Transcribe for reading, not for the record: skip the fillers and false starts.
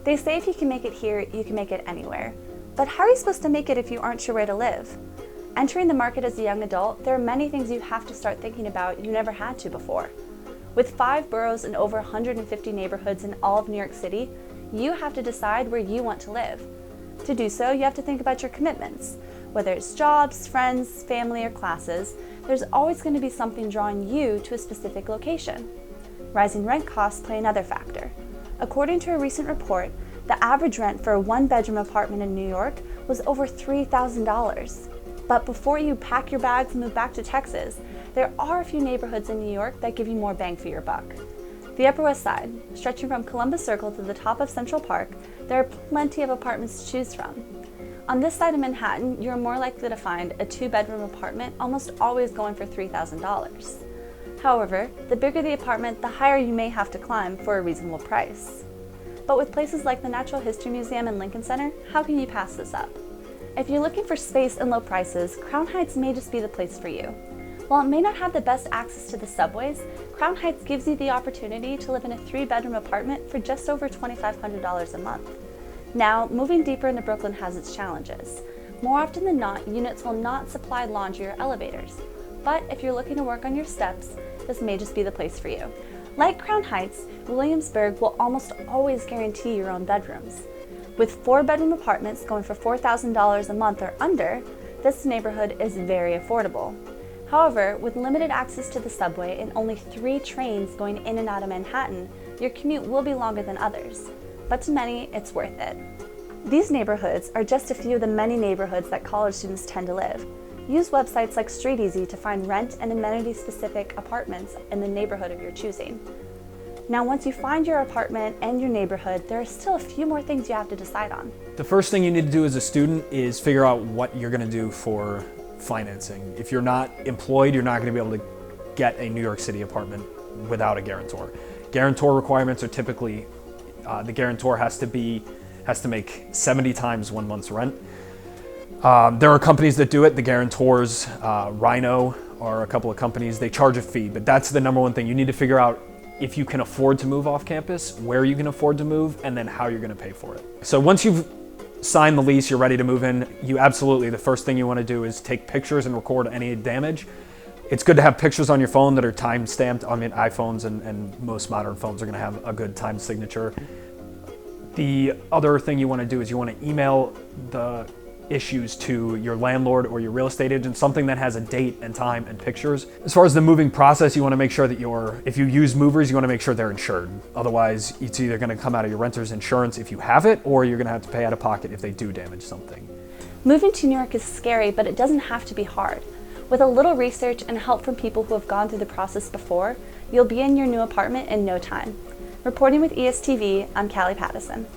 They say if you can make it here, you can make it anywhere. But how are you supposed to make it if you aren't sure where to live? Entering the market as a young adult, there are many things you have to start thinking about you never had to before. With 5 boroughs and over 150 neighborhoods in all of New York City, you have to decide where you want to live. To do so, you have to think about your commitments. Whether it's jobs, friends, family, or classes, there's always going to be something drawing you to a specific location. Rising rent costs play another factor. According to a recent report, the average rent for a 1-bedroom apartment in New York was over $3,000. But before you pack your bags and move back to Texas, there are a few neighborhoods in New York that give you more bang for your buck. The Upper West Side, stretching from Columbus Circle to the top of Central Park, there are plenty of apartments to choose from. On this side of Manhattan, you're more likely to find a 2-bedroom apartment almost always going for $3,000. However, the bigger the apartment, the higher you may have to climb for a reasonable price. But with places like the Natural History Museum and Lincoln Center, how can you pass this up? If you're looking for space and low prices, Crown Heights may just be the place for you. While it may not have the best access to the subways, Crown Heights gives you the opportunity to live in a 3-bedroom apartment for just over $2,500 a month. Now, moving deeper into Brooklyn has its challenges. More often than not, units will not supply laundry or elevators. But if you're looking to work on your steps, this may just be the place for you. Like Crown Heights, Williamsburg will almost always guarantee your own bedrooms. With 4-bedroom apartments going for $4,000 a month or under, this neighborhood is very affordable. However, with limited access to the subway and only 3 trains going in and out of Manhattan, your commute will be longer than others. But to many, it's worth it. These neighborhoods are just a few of the many neighborhoods that college students tend to live. Use websites like StreetEasy to find rent and amenity-specific apartments in the neighborhood of your choosing. Now, once you find your apartment and your neighborhood, there are still a few more things you have to decide on. The first thing you need to do as a student is figure out what you're going to do for financing. If you're not employed, you're not going to be able to get a New York City apartment without a guarantor. Guarantor requirements are typically, the guarantor has to make 70 times 1 month's rent. There are companies that do it. The guarantors, Rhino, are a couple of companies. They charge a fee, but that's the number one thing. You need to figure out if you can afford to move off campus, where you can afford to move, and then how you're going to pay for it. So once you've signed the lease, you're ready to move in, the first thing you want to do is take pictures and record any damage. It's good to have pictures on your phone that are time stamped. I mean, iPhones and most modern phones are going to have a good time signature. The other thing you want to do is you want to email the issues to your landlord or your real estate agent, something that has a date and time and pictures. As far as the moving process, you want to make sure that if you use movers, you want to make sure they're insured. Otherwise, it's either going to come out of your renter's insurance if you have it, or you're going to have to pay out of pocket if they do damage something. Moving to New York is scary, but it doesn't have to be hard. With a little research and help from people who have gone through the process before, you'll be in your new apartment in no time. Reporting with ESTv, I'm Callie Patteson.